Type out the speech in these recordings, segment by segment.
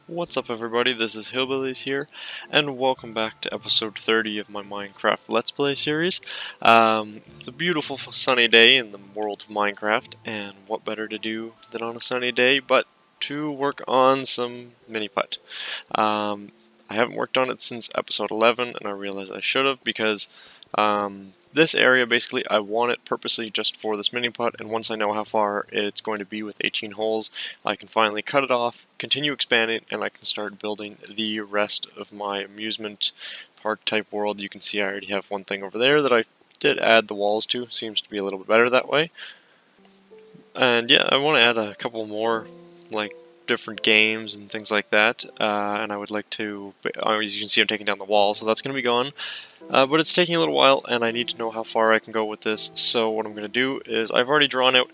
What's up everybody, this is Hillbillies here, and welcome back to episode 30 of my Minecraft Let's Play series. It's a beautiful sunny day in the world of Minecraft, and what better to do than on a sunny day but to work on some mini-putt. I haven't worked on it since episode 11, and I realized I should have because this area, basically, I want it purposely just for this mini-putt, and once I know how far it's going to be with 18 holes, I can finally cut it off, continue expanding, and I can start building the rest of my amusement park type world. You can see I already have one thing over there that I did add the walls to. Seems to be a little bit better that way. And yeah, I want to add a couple more, like, different games and things like that, and I would like to, as you can see, I'm taking down the wall, so that's going to be gone. But it's taking a little while, and I need to know how far I can go with this. So what I'm going to do is I've already drawn out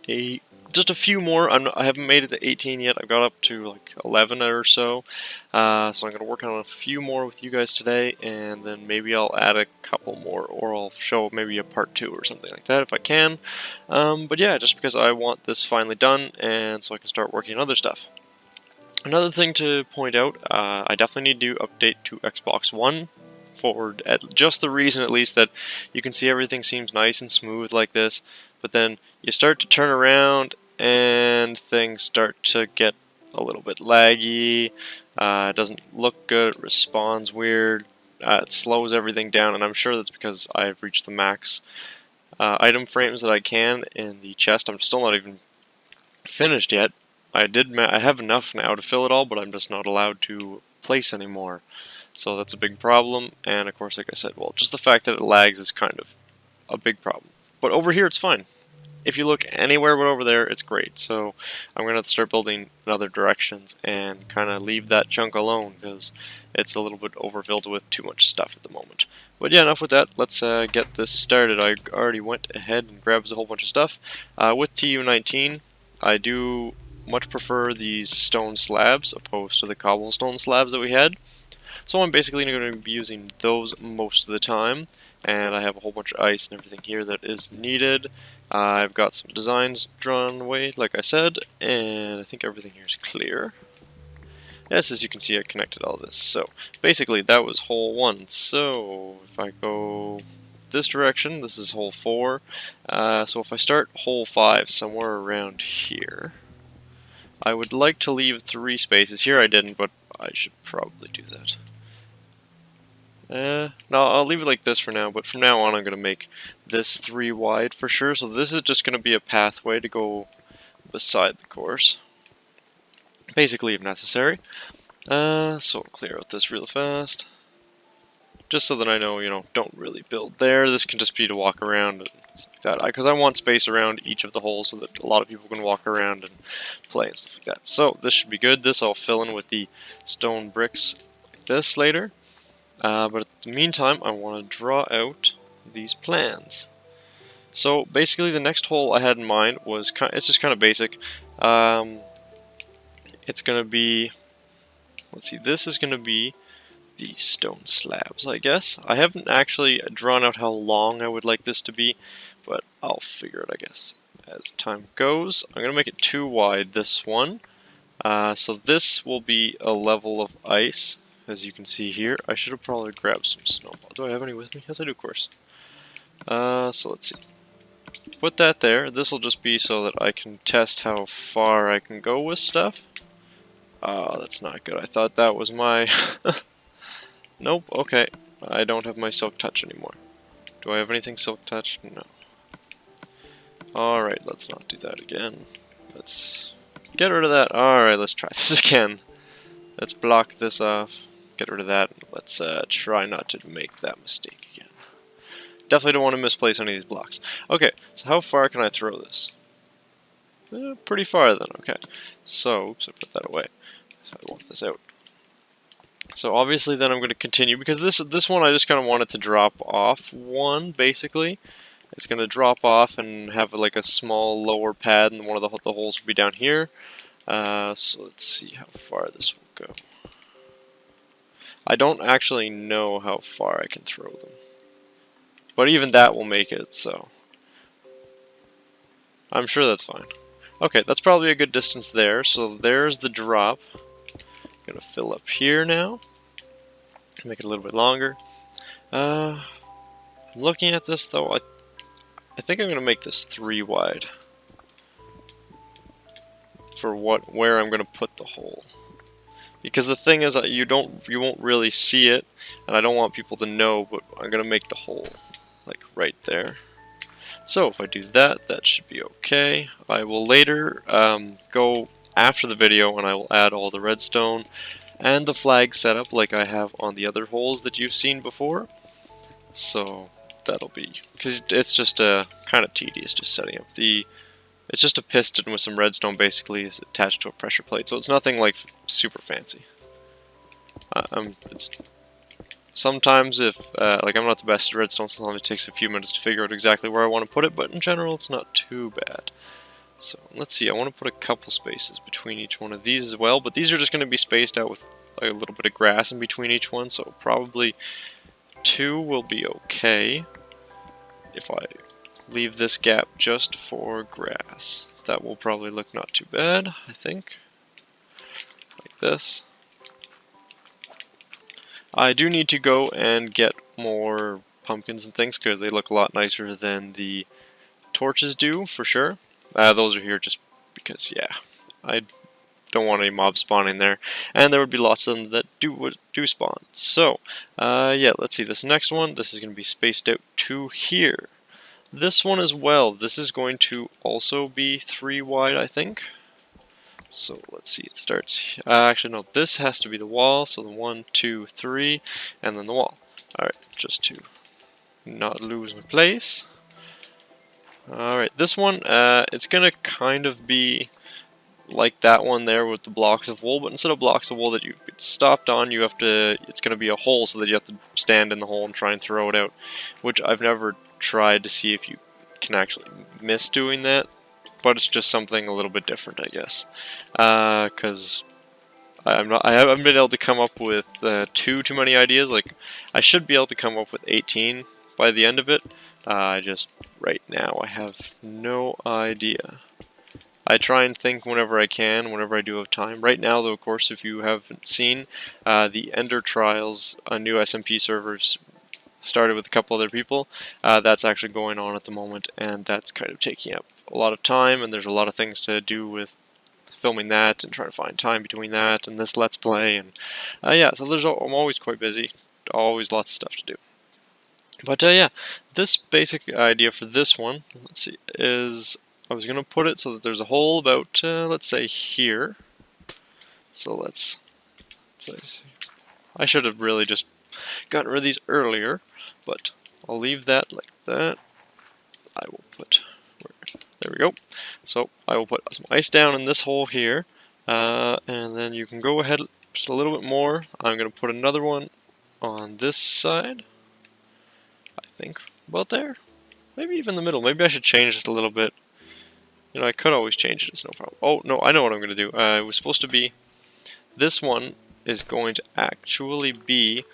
just a few more. I haven't made it to 18 yet. I've got up to like 11 or so. So I'm going to work on a few more with you guys today, and then maybe I'll add a couple more, or I'll show maybe a part 2 or something like that if I can. But yeah, just because I want this finally done, and so I can start working on other stuff. Another thing to point out, I definitely need to update to Xbox One for just the reason, at least, that you can see everything seems nice and smooth like this, but then you start to turn around and things start to get a little bit laggy. It doesn't look good, it responds weird, it slows everything down, and I'm sure that's because I've reached the max item frames that I can in the chest. I'm still not even finished yet. I have enough now to fill it all, but I'm just not allowed to place anymore. So that's a big problem, and of course, like I said, well, just the fact that it lags is kind of a big problem. But over here, it's fine. If you look anywhere but over there, it's great. So I'm going to start building in other directions and kind of leave that chunk alone, because it's a little bit overfilled with too much stuff at the moment. But yeah, enough with that. Let's get this started. I already went ahead and grabbed a whole bunch of stuff. With TU19, I do much prefer these stone slabs opposed to the cobblestone slabs that we had. So I'm basically going to be using those most of the time, and I have a whole bunch of ice and everything here that is needed. I've got some designs drawn away, like I said, and I think everything here is clear. Yes, as you can see, I connected all this. So basically that was hole 1. So if I go this direction, this is hole 4. So if I start hole 5 somewhere around here, I would like to leave 3 spaces. Here I didn't, but I should probably do that. No, I'll leave it like this for now, but from now on I'm going to make this 3 wide for sure. So this is just going to be a pathway to go beside the course, basically if necessary. So I'll clear out this real fast, just so that I know, don't really build there. This can just be to walk around and stuff like that, because I want space around each of the holes so that a lot of people can walk around and play and stuff like that. So this should be good. This I'll fill in with the stone bricks like this later. But in the meantime, I want to draw out these plans. So basically, the next hole I had in mind was it's just kind of basic. It's going to be, let's see, this is going to be the stone slabs, I guess. I haven't actually drawn out how long I would like this to be, but I'll figure it, I guess, as time goes. I'm going to make it 2 wide, this one. So this will be a level of ice. As you can see here, I should have probably grabbed some snowball. Do I have any with me? Yes, I do, of course. So let's see. Put that there. This will just be so that I can test how far I can go with stuff. Oh, that's not good. I thought that was my... Nope, okay. I don't have my silk touch anymore. Do I have anything silk touch? No. Alright, let's not do that again. Let's get rid of that. Alright, let's try this again. Let's block this off. Get rid of that. Let's try not to make that mistake again. Definitely don't want to misplace any of these blocks. Okay, so how far can I throw this? Pretty far then, okay. So, oops, I put that away. So I want this out. So obviously then I'm going to continue, because this one I just kind of want it to drop off one, basically. It's going to drop off and have like a small lower pad, and one of the holes will be down here. So let's see how far this will go. I don't actually know how far I can throw them, but even that will make it, so I'm sure that's fine. Okay, that's probably a good distance there, so there's the drop. Gonna fill up here now. Make it a little bit longer. I'm looking at this though. I think I'm gonna make this 3 wide for where I'm gonna put the hole. Because the thing is that you won't really see it, and I don't want people to know, but I'm gonna make the hole like right there. So if I do that, that should be okay. I will later go after the video and I will add all the redstone and the flag setup like I have on the other holes that you've seen before. So that'll be, because it's just kind of tedious just setting up it's just a piston with some redstone basically is attached to a pressure plate, so it's nothing like super fancy. It's sometimes if like I'm not the best at redstone, sometimes it takes a few minutes to figure out exactly where I want to put it, but in general it's not too bad. So let's see, I want to put a couple spaces between each one of these as well, but these are just going to be spaced out with like a little bit of grass in between each one, so probably 2 will be okay if I leave this gap just for grass. That will probably look not too bad, I think. Like this. I do need to go and get more pumpkins and things because they look a lot nicer than the torches do, for sure. Those are here just because, yeah, I don't want any mobs spawning there, and there would be lots of them that do spawn. So, yeah, let's see, this next one, this is going to be spaced out to here. This one as well, this is going to also be 3 wide, I think. So let's see, it starts, actually no, this has to be the wall, so the 1, 2, 3, and then the wall. Alright, just to not lose my place. Alright, this one, it's gonna kind of be like that one there with the blocks of wool, but instead of blocks of wool that you get stopped on, you have to, it's gonna be a hole so that you have to stand in the hole and try and throw it out, which I've never tried to see if you can actually miss doing that. But it's just something a little bit different, I guess, because I haven't been able to come up with too many ideas. Like I should be able to come up with 18 by the end of it. Just right now I have no idea. I try and think whenever I can, whenever I do have time. Right now, though, of course, if you haven't seen, the Ender Trials, a new SMP servers started with a couple other people. That's actually going on at the moment, and that's kind of taking up a lot of time, and there's a lot of things to do with filming that and trying to find time between that and this Let's Play, and yeah, so I'm always quite busy, always lots of stuff to do. But yeah, this basic idea for this one, let's see, is I was going to put it so that there's a hole about, let's say here. So let's say, I should have really just gotten rid of these earlier, but I'll leave that like that. I will put, there we go. So I will put some ice down in this hole here, and then you can go ahead just a little bit more. I'm going to put another one on this side, I think, about there. Maybe even the middle. Maybe I should change this a little bit. You know, I could always change it, it's no problem. Oh, no, I know what I'm going to do. It was supposed to be, this one is going to actually be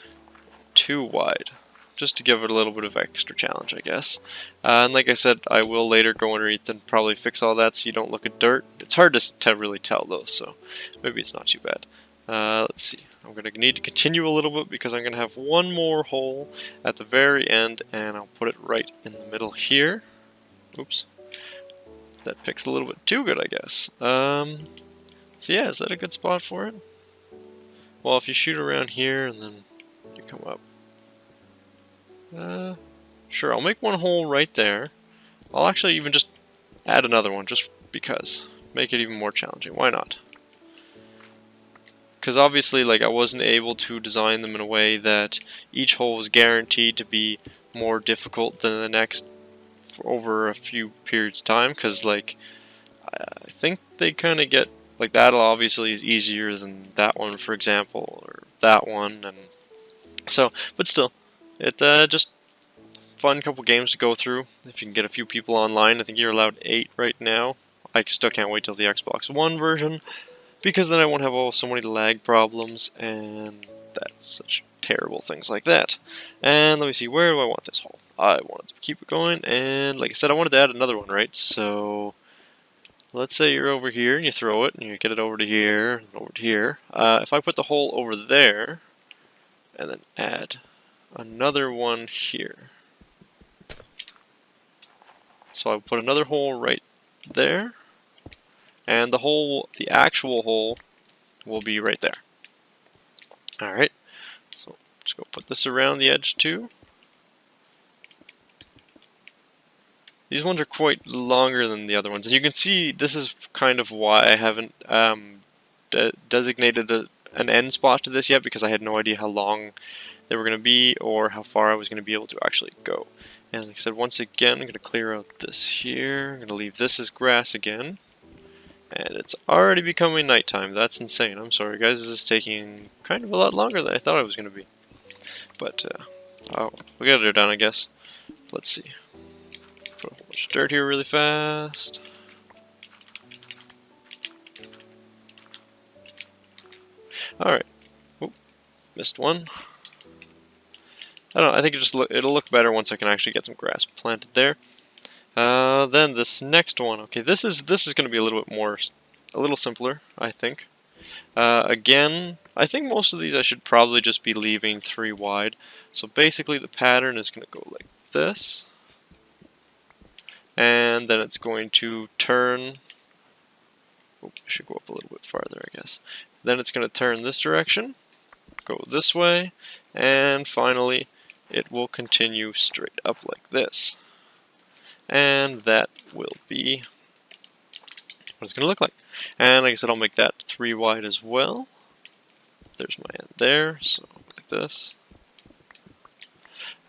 2 wide. Just to give it a little bit of extra challenge, I guess. And like I said, I will later go underneath and probably fix all that so you don't look at dirt. It's hard to really tell though, so maybe it's not too bad. Let's see. I'm going to need to continue a little bit because I'm going to have one more hole at the very end, and I'll put it right in the middle here. Oops. That picks a little bit too good, I guess. So yeah, is that a good spot for it? Well, if you shoot around here and then you come up. Sure, I'll make one hole right there. I'll actually even just add another one just because. Make it even more challenging. Why not? Because obviously, like, I wasn't able to design them in a way that each hole was guaranteed to be more difficult than the next for over a few periods of time. Because, like, I think they kind of get, like, that obviously is easier than that one, for example, or that one, and so, but still, it just fun couple games to go through. If you can get a few people online, I think you're allowed 8 right now. I still can't wait till the Xbox One version, because then I won't have so many lag problems, and that's such terrible things like that. And let me see, where do I want this hole? I wanted to keep it going, and like I said, I wanted to add another one, right? So let's say you're over here and you throw it and you get it over to here and over to here. If I put the hole over there and then add another one here. So I'll put another hole right there, and the actual hole will be right there. Alright, so just go put this around the edge too. These ones are quite longer than the other ones. And you can see this is kind of why I haven't designated an end spot to this yet, because I had no idea how long they were going to be or how far I was going to be able to actually go. And like I said, once again, I'm going to clear out this here. I'm going to leave this as grass again. And it's already becoming nighttime. That's insane. I'm sorry guys, this is taking kind of a lot longer than I thought it was going to be. But we'll get it done, I guess. Let's see. Put a whole bunch of dirt here really fast. Alright. Oop, missed one. I don't know, I think it'll look better once I can actually get some grass planted there. Then this next one, okay, this is going to be a little simpler, I think. Again, I think most of these I should probably just be leaving 3 wide. So basically the pattern is going to go like this. And then it's going to turn. Oh, I should go up a little bit farther, I guess. Then it's going to turn this direction, go this way, and finally it will continue straight up like this. And that will be what it's going to look like. And like I said, I'll make that 3 wide as well. There's my end there, so like this.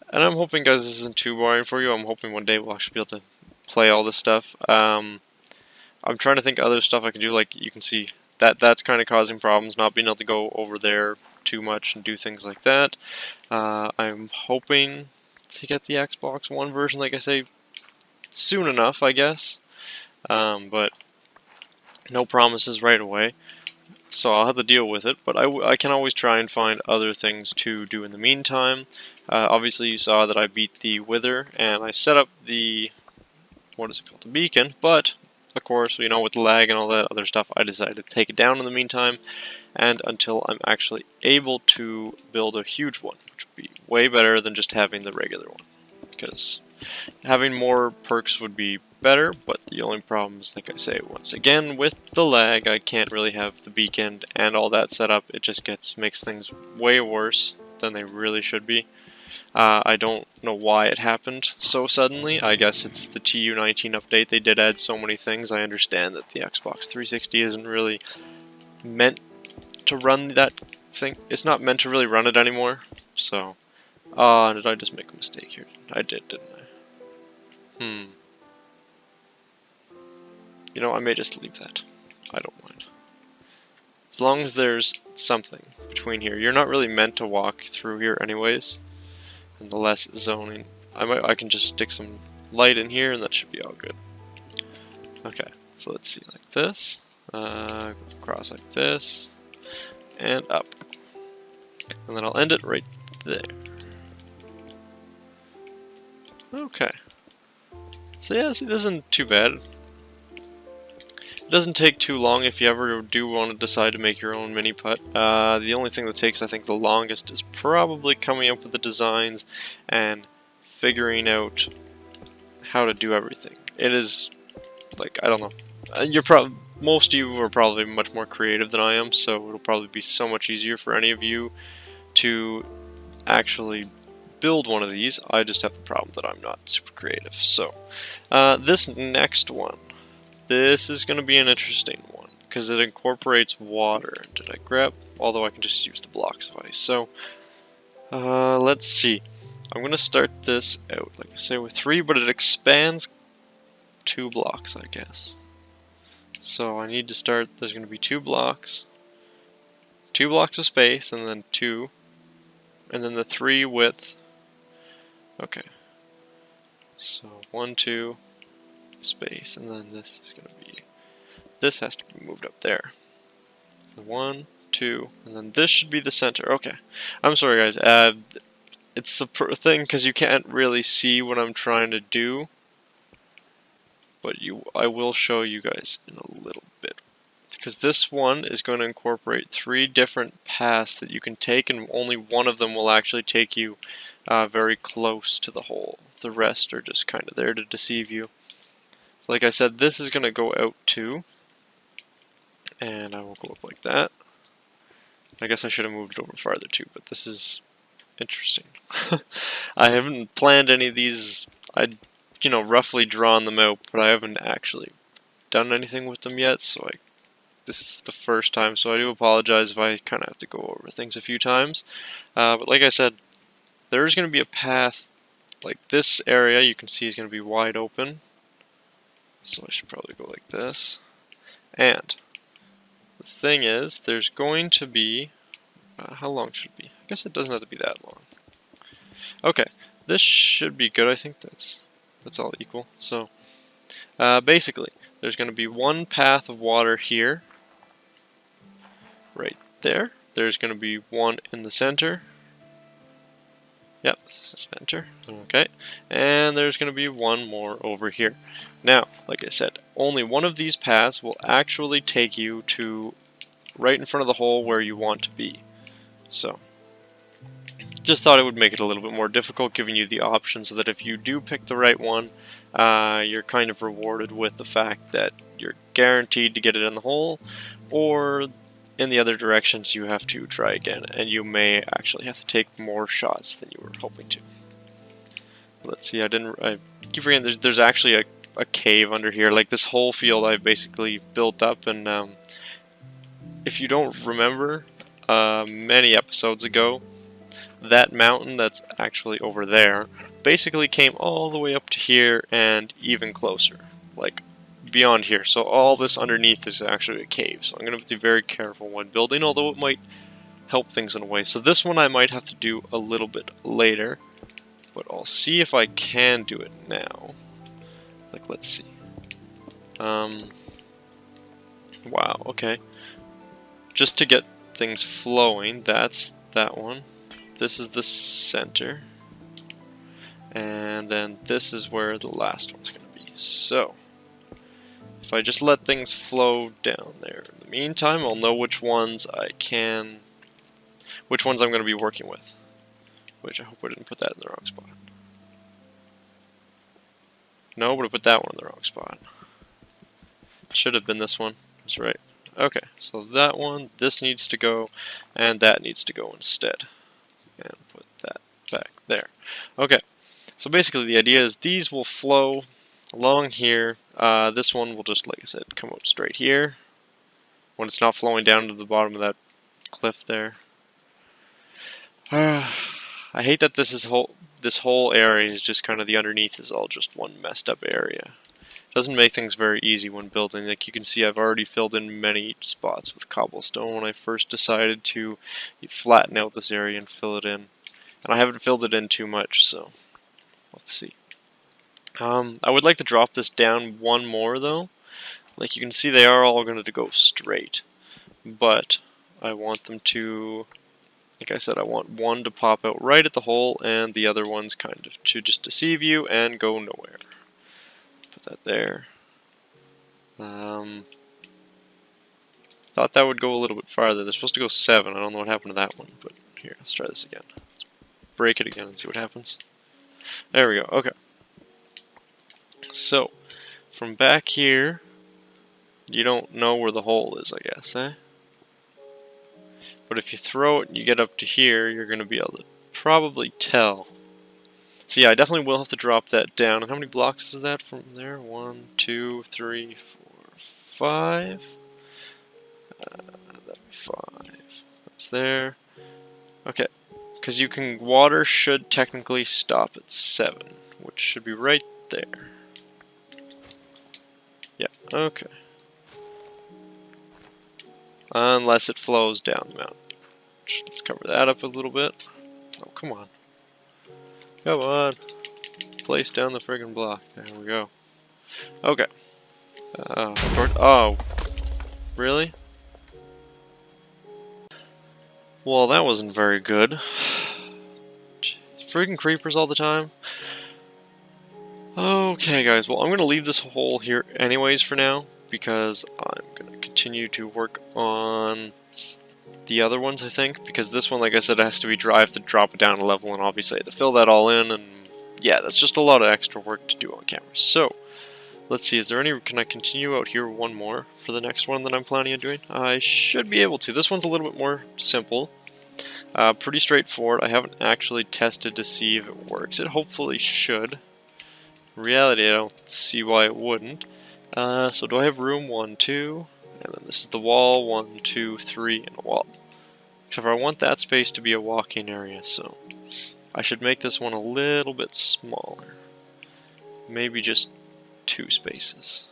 And I'm hoping, guys, this isn't too boring for you. I'm hoping one day we'll actually be able to play all this stuff. I'm trying to think of other stuff I can do. Like you can see that's kind of causing problems, not being able to go over there too much and do things like that. I'm hoping to get the Xbox One version, like I say, soon enough, I guess. But no promises right away. So I'll have to deal with it, but I can always try and find other things to do in the meantime. Obviously you saw that I beat the Wither, and I set up the, what is it called, the beacon, but of course, you know, with the lag and all that other stuff, I decided to take it down in the meantime, and until I'm actually able to build a huge one, which would be way better than just having the regular one, because having more perks would be better, but the only problem is, like I say, once again, with the lag, I can't really have the beacon and all that set up. It just makes things way worse than they really should be. I don't know why it happened so suddenly. I guess it's the TU19 update. They did add so many things. I understand that the Xbox 360 isn't really meant to run that thing. It's not meant to really run it anymore. So, did I just make a mistake here? I did, didn't I? You know, I may just leave that. I don't mind. As long as there's something between here. You're not really meant to walk through here anyways. And the less zoning. I can just stick some light in here and that should be all good. Okay, so let's see, like this. Across like this. And up. And then I'll end it right there. Okay. So yeah, see, this isn't too bad. It doesn't take too long if you ever do want to decide to make your own mini-putt. The only thing that takes, I think, the longest is probably coming up with the designs and figuring out how to do everything. It is, like, I don't know. Most of you are probably much more creative than I am, so it'll probably be so much easier for any of you to actually build one of these. I just have the problem that I'm not super creative. So, this next one. This is going to be an interesting one, because it incorporates water. Did I grab? Although I can just use the blocks of ice. So, let's see. I'm going to start this out, like I say, with 3, but it expands 2 blocks, I guess. So I need to start, there's going to be 2 blocks. 2 blocks of space, and then 2. And then the 3 width. Okay. So, 1, 2. Space, and then this is going to be, this has to be moved up there. So 1, 2, and then this should be the center. Okay, I'm sorry guys, it's the thing because you can't really see what I'm trying to do, but I will show you guys in a little bit. Because this one is going to incorporate 3 different paths that you can take, and only one of them will actually take you very close to the hole. The rest are just kind of there to deceive you. So like I said, this is going to go out too, and I will go up like that. I guess I should have moved it over farther too, but this is interesting. I haven't planned any of these. I'd, roughly drawn them out, but I haven't actually done anything with them yet, so this is the first time, so I do apologize if I kind of have to go over things a few times. But like I said, there's going to be a path, like this area you can see is going to be wide open. So I should probably go like this. And the thing is, there's going to be, how long should it be? I guess it doesn't have to be that long. Okay, this should be good. I think that's all equal. So basically, there's going to be one path of water here. Right there. There's going to be one in the center. Yep, center. Okay. And there's going to be one more over here. Now, like I said, only one of these paths will actually take you to right in front of the hole where you want to be. So, just thought it would make it a little bit more difficult, giving you the option so that if you do pick the right one, you're kind of rewarded with the fact that you're guaranteed to get it in the hole, or in the other directions you have to try again, and you may actually have to take more shots than you were hoping to. Let's see, I keep forgetting there's actually a cave under here. Like this whole field I basically built up, and if you don't remember, many episodes ago, that mountain that's actually over there basically came all the way up to here and even closer, like beyond here. So all this underneath is actually a cave, so I'm going to be very careful when building, although it might help things in a way. So this one I might have to do a little bit later, but I'll see if I can do it now. Like, let's see. Wow, okay. Just to get things flowing, that's that one. This is the center. And then this is where the last one's going to be. So, if I just let things flow down there. In the meantime, I'll know which ones I'm going to be working with. Which I hope I didn't put that in the wrong spot. No, but I put that one in the wrong spot. Should have been this one. That's right. Okay, so that one, this needs to go, and that needs to go instead. And put that back there. Okay, so basically the idea is these will flow along here. This one will just, like I said, come out straight here when it's not flowing down to the bottom of that cliff there. I hate that this whole area is just kind of the underneath is all just one messed up area. Doesn't make things very easy when building. Like you can see, I've already filled in many spots with cobblestone when I first decided to flatten out this area and fill it in. And I haven't filled it in too much, so let's see. I would like to drop this down one more though. Like you can see, they are all going to go straight, but I want them to, like I said, I want one to pop out right at the hole and the other ones kind of to just deceive you and go nowhere. Put that there. Thought that would go a little bit farther. They're supposed to go 7. I don't know what happened to that one, but here, let's try this again. Let's break it again and see what happens. There we go. Okay. So, from back here, you don't know where the hole is, I guess, eh? But if you throw it and you get up to here, you're going to be able to probably tell. So yeah, I definitely will have to drop that down. And how many blocks is that from there? 1, 2, 3, 4, 5. That'd be 5. That's there. Okay, because water should technically stop at 7, which should be right there. Yeah, okay. Unless it flows down the mountain. Let's cover that up a little bit. Oh, come on. Come on. Place down the friggin' block. There we go. Okay. Oh. Really? Well, that wasn't very good. Jeez, friggin' creepers all the time. Okay guys, well I'm going to leave this hole here anyways for now, because I'm going to continue to work on the other ones, I think, because this one, like I said, has to be dry. I have to drop it down a level, and obviously I have to fill that all in, and yeah, that's just a lot of extra work to do on camera. So, let's see, is there any, can I continue out here one more for the next one that I'm planning on doing? I should be able to. This one's a little bit more simple. Pretty straightforward. I haven't actually tested to see if it works. It hopefully should. In reality, I don't see why it wouldn't. So do I have room? 1, 2, and then this is the wall. 1, 2, 3, and a wall. Except for I want that space to be a walking area, so I should make this one a little bit smaller. Maybe just 2 spaces.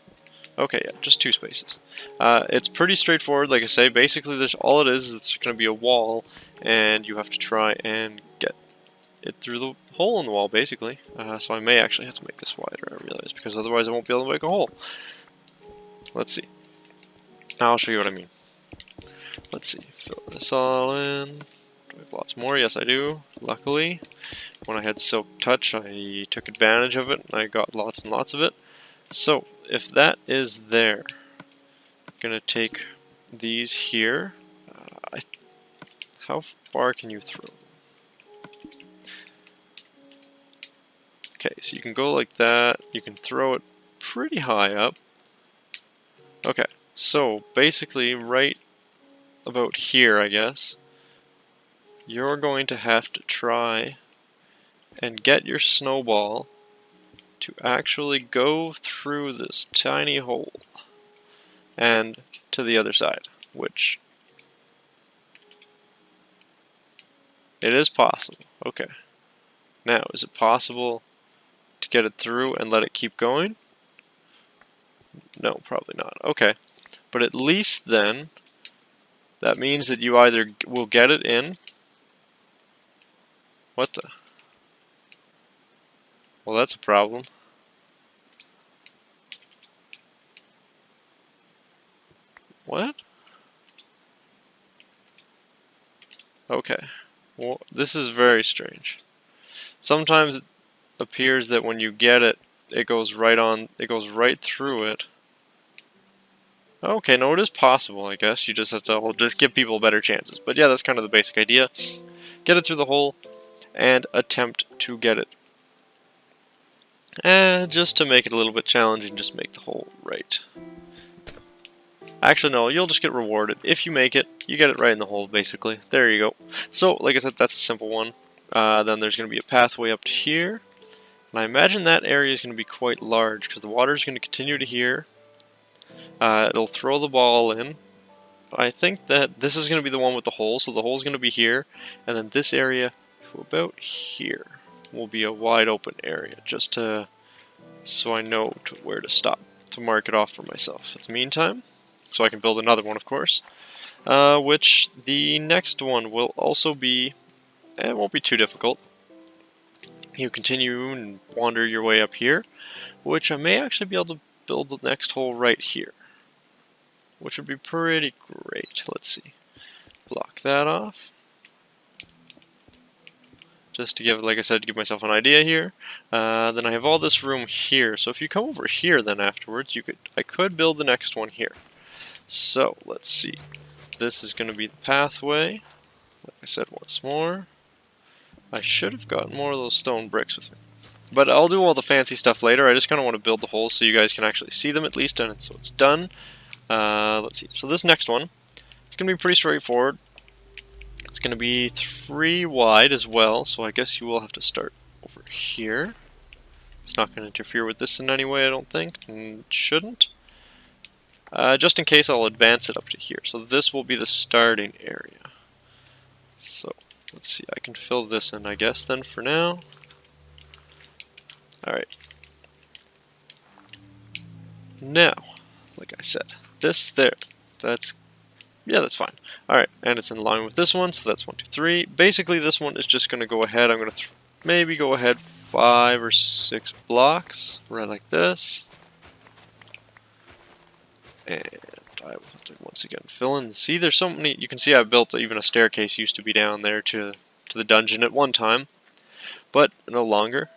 Okay, yeah, just 2 spaces. It's pretty straightforward, like I say. Basically, there's all it is it's going to be a wall, and you have to try and get it through the hole in the wall, basically. So I may actually have to make this wider, I realize, because otherwise I won't be able to make a hole. Let's see. Now I'll show you what I mean. Let's see, fill this all in. Do I have lots more? Yes, I do. Luckily, when I had Silk Touch, I took advantage of it, and I got lots and lots of it. So, if that is there, I'm going to take these here. How far can you throw them? Okay, so you can go like that. You can throw it pretty high up. Okay, so basically right about here, I guess, you're going to have to try and get your snowball to actually go through this tiny hole and to the other side, which it is possible. Okay. Now, is it possible to get it through and let it keep going? No, probably not. Okay. But at least then, that means that you either will get it in. What the? Well, that's a problem. What? Okay. Well, this is very strange. Sometimes it appears that when you get it, it goes right through it. Okay, no, it is possible, I guess. You just have to just give people better chances. But yeah, that's kind of the basic idea. Get it through the hole and attempt to get it. And just to make it a little bit challenging, just make the hole right. Actually, no, you'll just get rewarded. If you make it, you get it right in the hole, basically. There you go. So, like I said, that's a simple one. Then there's going to be a pathway up to here. And I imagine that area is going to be quite large, because the water is going to continue to here. It'll throw the ball in. I think that this is going to be the one with the hole, so the hole is going to be here. And then this area to about here will be a wide open area, just to so I know where to stop, to mark it off for myself. In the meantime, so I can build another one, of course, which the next one will also be, it won't be too difficult. You continue and wander your way up here, which I may actually be able to build the next hole right here, which would be pretty great. Let's see, block that off. Just to give, like I said, to give myself an idea here. Then I have all this room here, so if you come over here then afterwards, I could build the next one here. So, let's see. This is going to be the pathway. Like I said, once more. I should have gotten more of those stone bricks with me. But I'll do all the fancy stuff later. I just kind of want to build the holes so you guys can actually see them at least, and so it's done. Let's see. So this next one is going to be pretty straightforward. It's going to be 3 wide as well, so I guess you will have to start over here. It's not going to interfere with this in any way, I don't think, and it shouldn't. Just in case, I'll advance it up to here. So this will be the starting area. So, let's see, I can fill this in, I guess, then for now. Alright. Now, like I said, this there, yeah, that's fine. Alright, and it's in line with this one, so that's 1, 2, 3. Basically, this one is just going to go ahead. I'm going to maybe go ahead 5 or 6 blocks, right like this. And I will have to once again fill in. See, there's so many. You can see I built even a staircase used to be down there to the dungeon at one time. but no longer.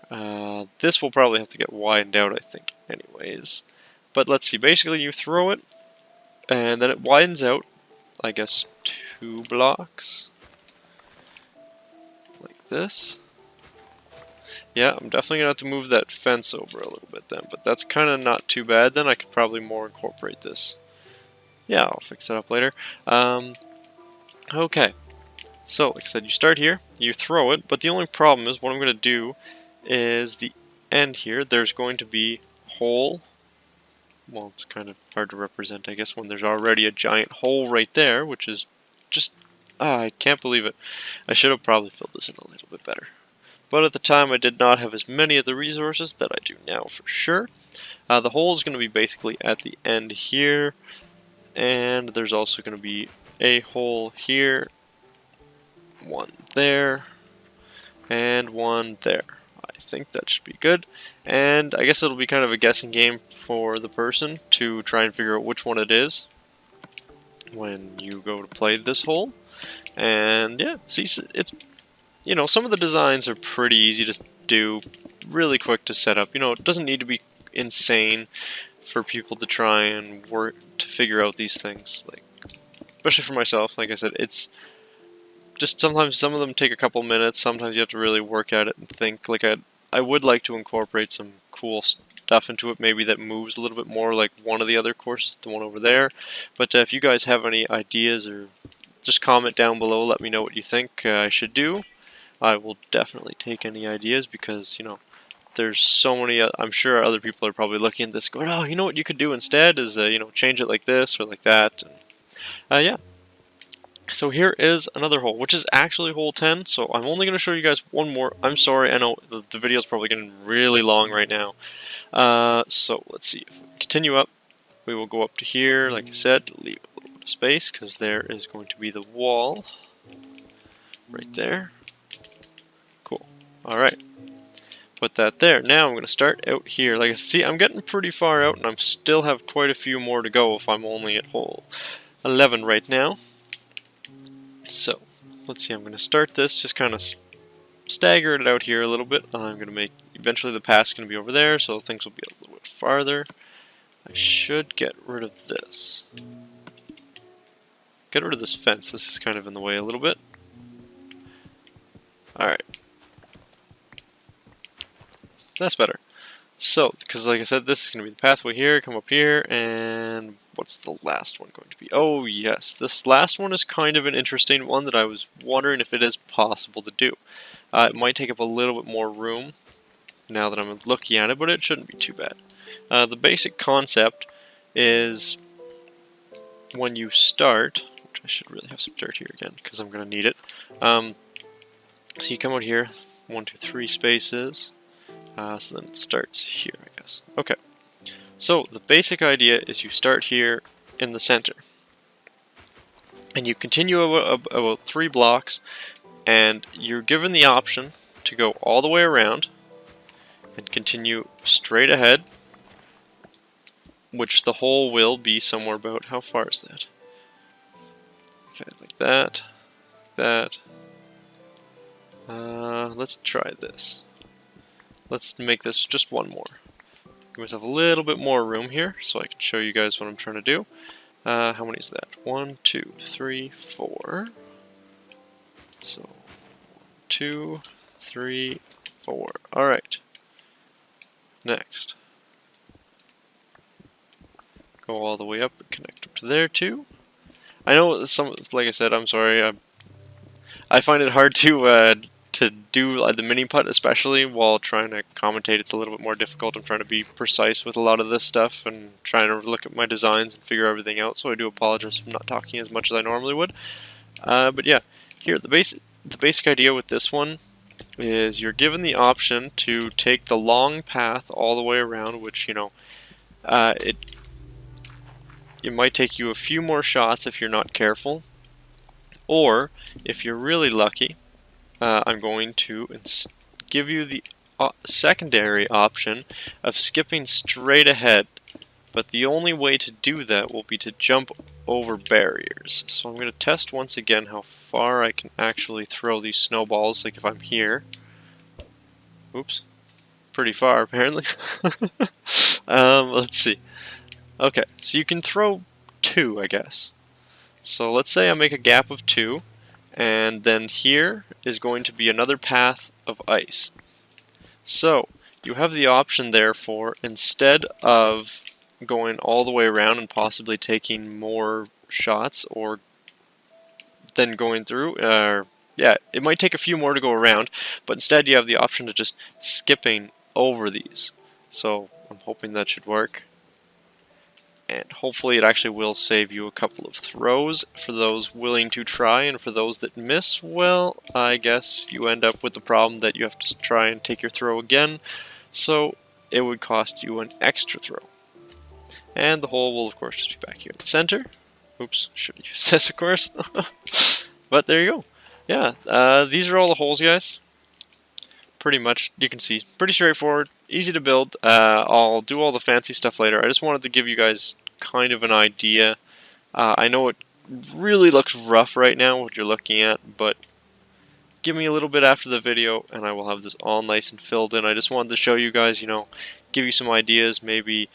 This will probably have to get widened out, I think, anyways. But let's see, basically you throw it, and then it widens out, I guess, 2 blocks, like this. Yeah, I'm definitely gonna have to move that fence over a little bit then, but that's kind of not too bad. Then I could probably more incorporate this. Yeah, I'll fix it up later. Okay, so like I said, you start here, you throw it, but the only problem is what I'm gonna do is the end here. There's going to be a hole. Well, it's kind of hard to represent, I guess, when there's already a giant hole right there, which is just, I can't believe it. I should have probably filled this in a little bit better. But at the time, I did not have as many of the resources that I do now for sure. The hole is going to be basically at the end here, and there's also going to be a hole here, one there, and one there. I think that should be good, and I guess it'll be kind of a guessing game for the person to try and figure out which one it is when you go to play this hole. And yeah, see, it's, you know, some of the designs are pretty easy to do, really quick to set up. You know, it doesn't need to be insane for people to try and work to figure out these things. Like, especially for myself, like I said, it's just sometimes some of them take a couple minutes. Sometimes you have to really work at it and think. Like I would like to incorporate some cool stuff into it, maybe that moves a little bit more like one of the other courses, the one over there. But if you guys have any ideas, or just comment down below, let me know what you think I should do. I will definitely take any ideas, because, you know, there's so many, I'm sure other people are probably looking at this going, oh, you know what you could do instead is, you know, change it like this or like that. And, yeah. So here is another hole, which is actually hole 10, so I'm only going to show you guys one more. I'm sorry, I know the video's probably getting really long right now. So let's see, if we continue up, we will go up to here, like I said, leave a little bit of space, because there is going to be the wall right there. Cool. Alright. Put that there. Now I'm going to start out here. Like I see, I'm getting pretty far out, and I still have quite a few more to go if I'm only at hole 11 right now. So, let's see, I'm going to start this, just kind of stagger it out here a little bit. I'm going to make, eventually the path's going to be over there, so things will be a little bit farther. I should get rid of this. Get rid of this fence, this is kind of in the way a little bit. Alright. That's better. So, because like I said, this is going to be the pathway here, come up here, and what's the last one going to be? Oh yes, this last one is kind of an interesting one that I was wondering if it is possible to do. It might take up a little bit more room now that I'm looking at it, but it shouldn't be too bad. The basic concept is when you start, which I should really have some dirt here again because I'm going to need it. So you come out here, 1, 2, 3 spaces. So then it starts here, I guess. Okay. So the basic idea is you start here in the center. And you continue about 3 blocks, and you're given the option to go all the way around and continue straight ahead, which the hole will be somewhere about, how far is that? Okay, like that, that. Let's try this. Let's make this just one more. Give myself a little bit more room here so I can show you guys what I'm trying to do. How many is that? 1, 2, 3, 4. So 1, 2, 3, 4. Alright. Next. Go all the way up and connect up to there too. I know some, like I said, I'm sorry. I find it hard to do the mini-putt, especially while trying to commentate. It's a little bit more difficult. I'm trying to be precise with a lot of this stuff and trying to look at my designs and figure everything out, so I do apologize for not talking as much as I normally would. But yeah, here, the basic idea with this one is you're given the option to take the long path all the way around, which, you know, it might take you a few more shots if you're not careful, or if you're really lucky, I'm going to give you the secondary option of skipping straight ahead, but the only way to do that will be to jump over barriers. So I'm going to test once again how far I can actually throw these snowballs, like if I'm here. Oops, pretty far apparently. Let's see. Okay, so you can throw 2, I guess. So let's say I make a gap of 2, and then here is going to be another path of ice. So you have the option therefore, instead of going all the way around and possibly taking more shots or then going through, yeah, it might take a few more to go around, but instead you have the option of just skipping over these. So I'm hoping that should work. And hopefully it actually will save you a couple of throws for those willing to try, and for those that miss, well, I guess you end up with the problem that you have to try and take your throw again, so it would cost you an extra throw. And the hole will of course just be back here in the center. Oops, should have used this of course. But there you go. Yeah, these are all the holes, guys. Pretty much, you can see, pretty straightforward, easy to build. I'll do all the fancy stuff later. I just wanted to give you guys kind of an idea. I know it really looks rough right now, what you're looking at, but give me a little bit after the video and I will have this all nice and filled in. I just wanted to show you guys, give you some ideas, maybe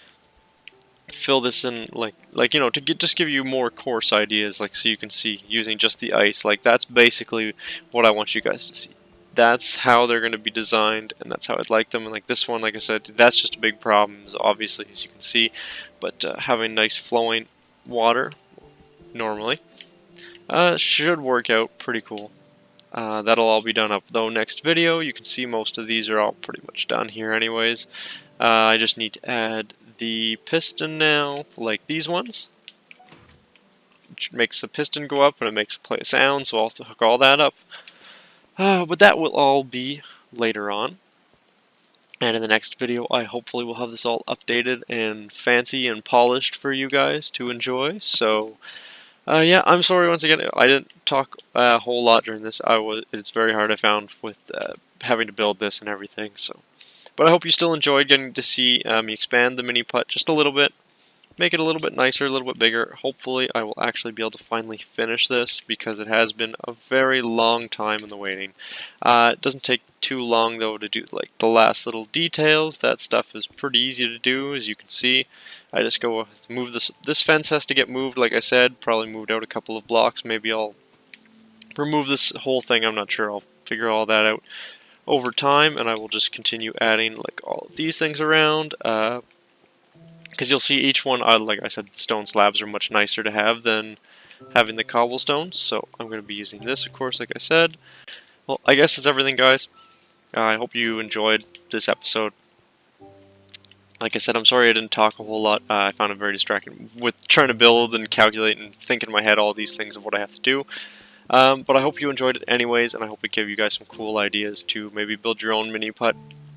fill this in to just give you more coarse ideas, like so you can see using just the ice. Like that's basically what I want you guys to see. That's how they're going to be designed, and that's how I'd like them. And like this one, like I said, that's just a big problem, obviously, as you can see. But having nice flowing water normally should work out pretty cool. That'll all be done up though next video. You can see most of these are all pretty much done here anyways. I just need to add the piston now, like these ones, which makes the piston go up and it makes it play a sound, so I'll have to hook all that up. But that will all be later on. And in the next video, I hopefully will have this all updated and fancy and polished for you guys to enjoy. So, yeah, I'm sorry once again, I didn't talk a whole lot during this. It's very hard, I found, with having to build this and everything. So, but I hope you still enjoyed getting to see me expand the mini-putt just a little bit. Make it a little bit nicer, a little bit bigger. Hopefully I will actually be able to finally finish this, because it has been a very long time in the waiting. It doesn't take too long though to do like the last little details. That stuff is pretty easy to do, as you can see. I just go move this fence has to get moved, like I said, probably moved out a couple of blocks. Maybe I'll remove this whole thing, I'm not sure. I'll figure all that out over time, and I will just continue adding like all of these things around. Because you'll see each one, like I said, the stone slabs are much nicer to have than having the cobblestones, so I'm going to be using this, of course, like I said. Well, I guess that's everything, guys. I hope you enjoyed this episode. Like I said, I'm sorry I didn't talk a whole lot. I found it very distracting with trying to build and calculate and think in my head all these things of what I have to do. But I hope you enjoyed it anyways, and I hope it gave you guys some cool ideas to maybe build your own mini-putt.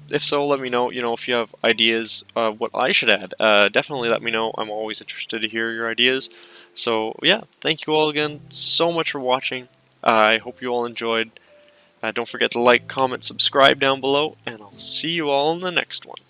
If so, let me know, if you have ideas what I should add. Definitely let me know. I'm always interested to hear your ideas. So, yeah, thank you all again so much for watching. I hope you all enjoyed. Don't forget to like, comment, subscribe down below, and I'll see you all in the next one.